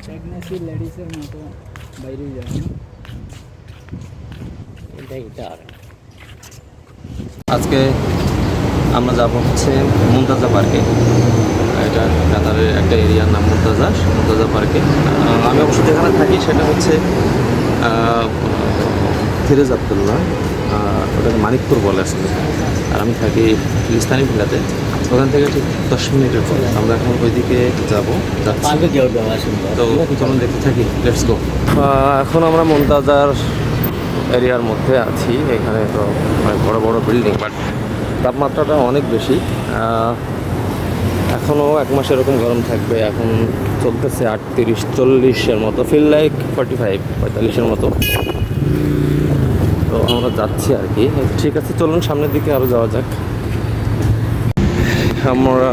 Pregnancy লেডিসের মতো বাইরে যায় এটাই তার। আজকে আমরা যাব হচ্ছে মুমতাজা পার্কে। এটা কাতারের একটা এরিয়ার নাম মুমতাজা পার্কে। আমি অবশ্য যেখানে থাকি সেটা হচ্ছে ফিরোজ আবদুল্লাহ, ওটাকে মানিকপুর বলে আসলে। আর আমি থাকি ফিলিস্তানি ভিলাতে। ওখান থেকে ঠিক 10 মিনিটের পর আমরা এখন ওইদিকে যাবো। তো চলুন দেখতে থাকি, লেটস গো। এখন আমরা মুমতাজার এরিয়ার মধ্যে আছি। এখানে তো অনেক বড় বড় বিল্ডিং, বাট তাপমাত্রাটা অনেক বেশি। এখনও 1 মাস এরকম গরম থাকবে। এখন চলতেছে 38-40-এর মতো, ফিল লাইক 45-45-এর মতো। তো আমরা যাচ্ছি আর কি। ঠিক আছে, চলুন সামনের দিকে আরও যাওয়া যাক। আমরা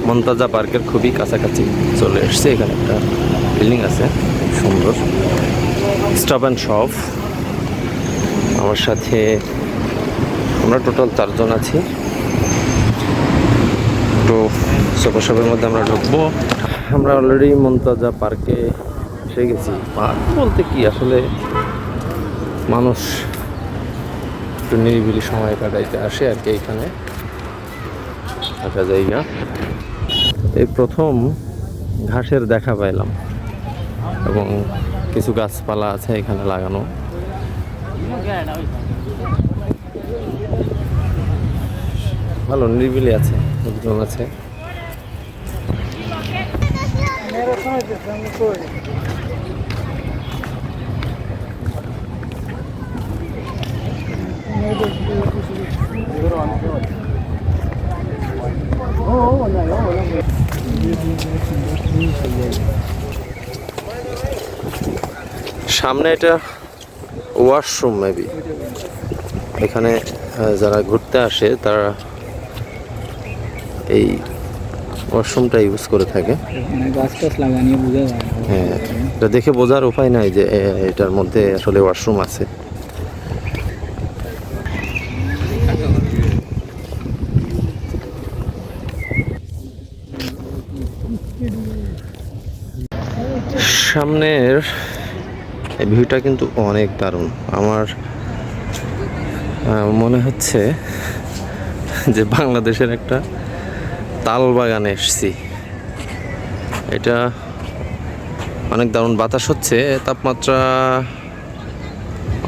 মুমতাজা পার্কের খুবই কাছাকাছি চলে এসেছি। এখানে একটা বিল্ডিং আছে খুব সুন্দর, স্টপ অ্যান্ড শপ। আমার সাথে আমরা টোটাল 4 জন আছি। তো সুপার শপের মধ্যে আমরা ঢুকবো। আমরা অলরেডি মুমতাজা পার্কে এসে গেছি। পার্ক বলতে কি, আসলে মানুষ একটু নিরিবিলি সময় কাটাইতে আসে আর কি। এখানে থাকা জায়গা। এই প্রথম ঘাসের দেখা পাইলাম এবং কিছু গাছপালা আছে এখানে লাগানো। ভালো নিরিবিলি আছে, লোকজন আছে। সামনে এটা ওয়াশরুম মেবি। এখানে যারা ঘুরতে আসে তারা এই ওয়াশরুমটা ইউজ করে থাকে। হ্যাঁ, এটা দেখে বোঝার উপায় নাই যে এটার মধ্যে আসলে ওয়াশরুম আছে। সামনের এই ভিউটা কিন্তু অনেক দারুণ। আমার মনে হচ্ছে যে বাংলাদেশের একটা তাল বাগানে এসেছি। এটা অনেক দারুণ বাতাস হচ্ছে। তাপমাত্রা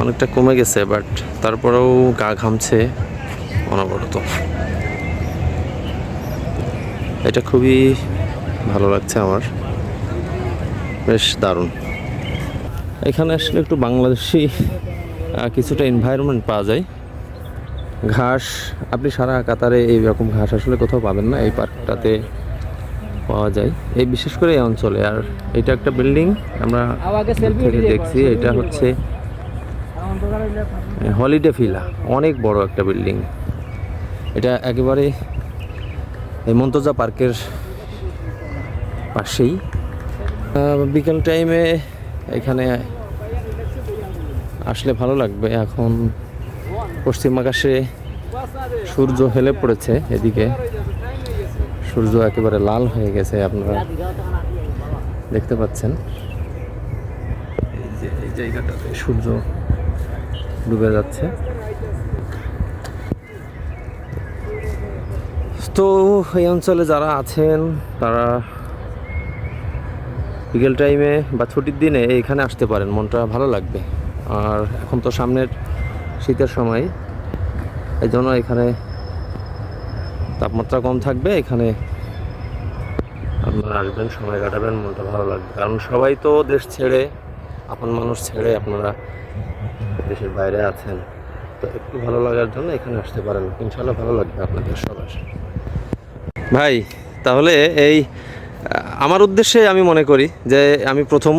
অনেকটা কমে গেছে, বাট তারপরেও গা ঘামছে অনবরত। এটা খুবই ভালো লাগছে আমার, বেশ দারুণ। এখানে আসলে একটু বাংলাদেশি কিছুটা এনভায়রনমেন্ট পাওয়া যায়। ঘাস আপনি সারা কাতারে এইরকম ঘাস আসলে কোথাও পাবেন না, এই পার্কটাতে পাওয়া যায়, এই বিশেষ করে এই অঞ্চলে। আর এটা একটা বিল্ডিং আমরা থেকে দেখছি, এটা হচ্ছে হলিডে ভিলা। অনেক বড় একটা বিল্ডিং এটা, একেবারে এই মুমতাজা পার্কের পাশেই। বিকেল টাইমে এখানে আসলে ভালো লাগবে। এখন পশ্চিম আকাশে সূর্য হেলে পড়েছে, এদিকে সূর্য একেবারে লাল হয়ে গেছে, আপনারা দেখতে পাচ্ছেন। এই জায়গাটাতে সূর্য ডুবে যাচ্ছে। তো এই অঞ্চলে যারা আছেন তারা বিকেল টাইমে বা ছুটির দিনে এখানে আসতে পারেন, মনটা ভালো লাগবে। আর এখন তো সামনের শীতের সময়, এই জন্য এখানে তাপমাত্রা কম থাকবে। এখানে আপনারা আসবেন, সময় কাটাবেন, মনটা ভালো লাগবে। কারণ সবাই তো দেশ ছেড়ে, আপন মানুষ ছেড়ে আপনারা দেশের বাইরে আছেন, তো একটু ভালো লাগার জন্য এখানে আসতে পারেন। ইনশাল্লাহ ভালো লাগবে আপনাদের সবার। ভাই, তাহলে এই আমার উদ্দেশ্যে আমি মনে করি যে আমি প্রথম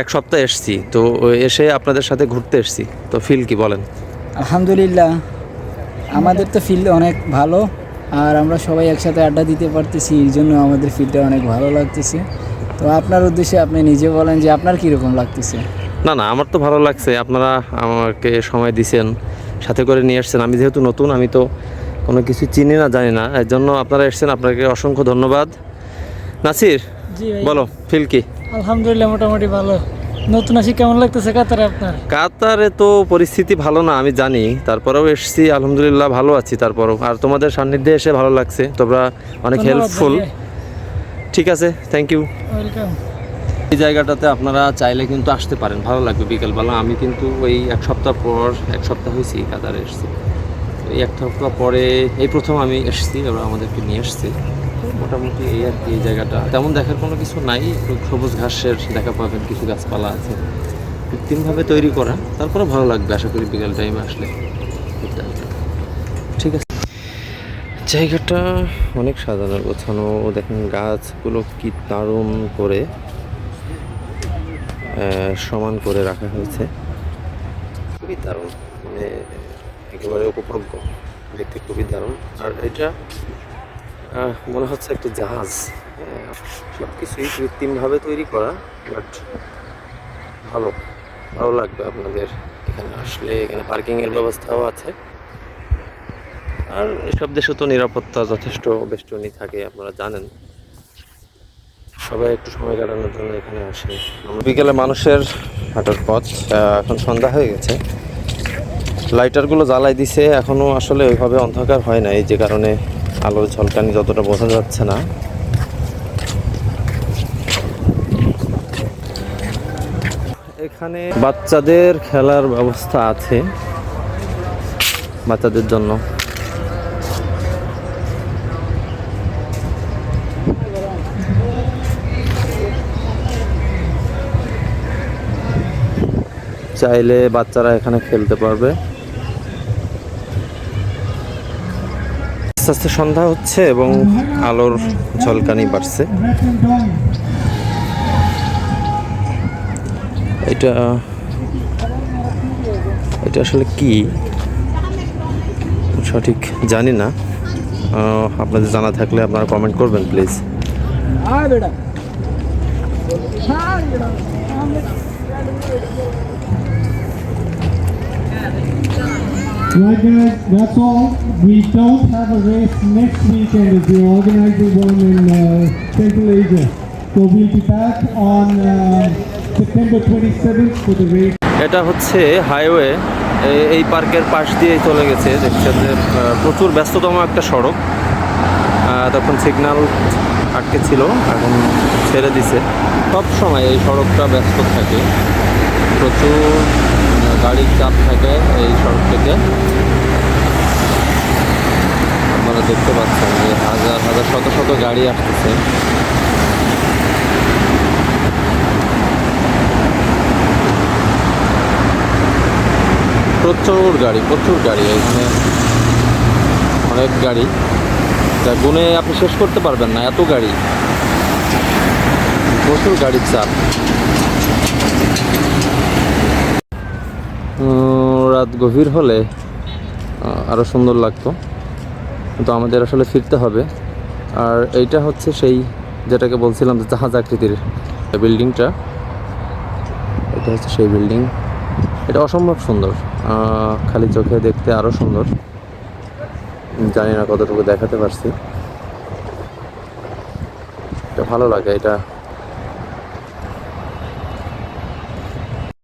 1 সপ্তাহ এসেছি, তো এসে আপনাদের সাথে ঘুরতে এসেছি, তো ফিল কি বলেন? আলহামদুলিল্লাহ, আমাদের তো ফিল অনেক ভালো। আর আমরা সবাই একসাথে আড্ডা দিতে পারতেছি, এই জন্য আমাদের ফিলটা অনেক ভালো লাগতেছে। তো আপনার উদ্দেশ্যে আপনি নিজে বলেন যে আপনার কীরকম লাগতেছে? না, আমার তো ভালো লাগছে। আপনারা আমাকে সময় দিয়েছেন, সাথে করে নিয়ে এসছেন। আমি যেহেতু নতুন, আমি তো কোনো কিছু চিনি না, জানি না, এর জন্য আপনারা এসছেন, আপনাকে অসংখ্য ধন্যবাদ। নাসির, জি ভাই, বলো ফিল কি? আলহামদুলিল্লাহ মোটামুটি ভালো। নতুন আসি কেমন লাগতেছে কাতারে আপনার? কাতারে তো পরিস্থিতি ভালো না আমি জানি, তারপরেও এসেছি আলহামদুলিল্লাহ ভালো আছি। তারপরেও আর তোমাদের সান্নিধ্যে এসে ভালো লাগছে, তোমরা অনেক ধন্যবাদ হেল্পফুল। ভাই, ঠিক আছে, থ্যাংক ইউ। ওয়েলকাম। এই জায়গাটাতে আপনারা চাইলে কিন্তু আসতে পারেন, ভালো লাগবে বিকেলবেলা। আমি কিন্তু ওই এক সপ্তাহ হয়েছি কাতারে এসেছি। এই এক সপ্তাহ পরে এই প্রথম আমি এসেছি, ওরা আমাদেরকে নিয়ে এসেছি। মোটামুটি এই আর কি, এই জায়গাটা তেমন দেখার কোনো কিছু নাই, একটু সবুজ ঘাসের দেখা পাবেন, কিছু গাছপালা আছে কৃত্রিমভাবে তৈরি করা, তারপরে ভালো লাগবে আশা করি বিকেল টাইমে আসলে ঘুরতে আসবেন। ঠিক আছে, জায়গাটা অনেক সাজানো গোছানো, দেখেন গাছগুলো কি দারুণ করে সমান করে রাখা হয়েছে, খুবই দারুণ, মানে একেবারে উপভোগ্য, দেখতে খুবই দারুণ। আর এটা মনে হচ্ছে একটা জাহাজ, সব কিছুই কৃত্রিমভাবে তৈরি করা, বাট ভালো ভালো লাগবে আপনাদের এখানে আসলে। এখানে পার্কিংয়ের ব্যবস্থাও আছে। আর এসব দেশে তো নিরাপত্তা যথেষ্ট বেষ্টনী থাকে, আপনারা জানেন। সবাই একটু সময় কাটানোর জন্য এখানে আসে। বিকেলে মানুষের হাঁটার পথ, এখন সন্ধ্যা হয়ে গেছে, লাইটারগুলো জ্বালাই দিছে, এখনও আসলে ওইভাবে অন্ধকার হয় না, এই যে কারণে আলোর ঝলকানি যতটা বোঝা যাচ্ছে না। এখানে বাচ্চাদের খেলার ব্যবস্থা আছে, বাচ্চাদের জন্য। চাইলে বাচ্চারা এখানে খেলতে পারবে। আস্তে আস্তে সন্ধ্যা হচ্ছে এবং আলোর ঝলকানি বাড়ছে। এটা এটা আসলে কি সঠিক জানি না, আপনাদের জানা থাকলে আপনারা কমেন্ট করবেন please. Right guys, that's all. We don't have a race next weekend as we're organizing one in Central Asia. So we'll be back on September 27th for the race. এটা হচ্ছে হাইওয়ে, এই পার্কের পাশ দিয়েই চলে গেছে। দেখছেন যে প্রচুর ব্যস্ততম একটা সড়ক, তখন সিগন্যাল আটকে ছিল, এখন ছেড়ে দিছে। সব সময় এই সড়কটা ব্যস্ত থাকে, প্রচুর গাড়ির চাপ থাকে এই সড়ক থেকে। আপনারা দেখতে পাচ্ছেন যে হাজার হাজার শত শত গাড়ি আসতেছে। প্রচুর গাড়ি এখানে, অনেক গাড়ি, যা গুনে আপনি শেষ করতে পারবেন না, এত গাড়ি, প্রচুর গাড়ির চাপ। রাত গভীর হলে আরও সুন্দর লাগতো, কিন্তু আমাদের আসলে ফিরতে হবে। আর এইটা হচ্ছে সেই যেটাকে বলছিলাম যে জাহাজ আকৃতির বিল্ডিংটা, এটা হচ্ছে সেই বিল্ডিং। এটা অসম্ভব সুন্দর, খালি চোখে দেখতে আরও সুন্দর। জানি না কতটুকু দেখাতে পারছি, এটা ভালো লাগে। এটা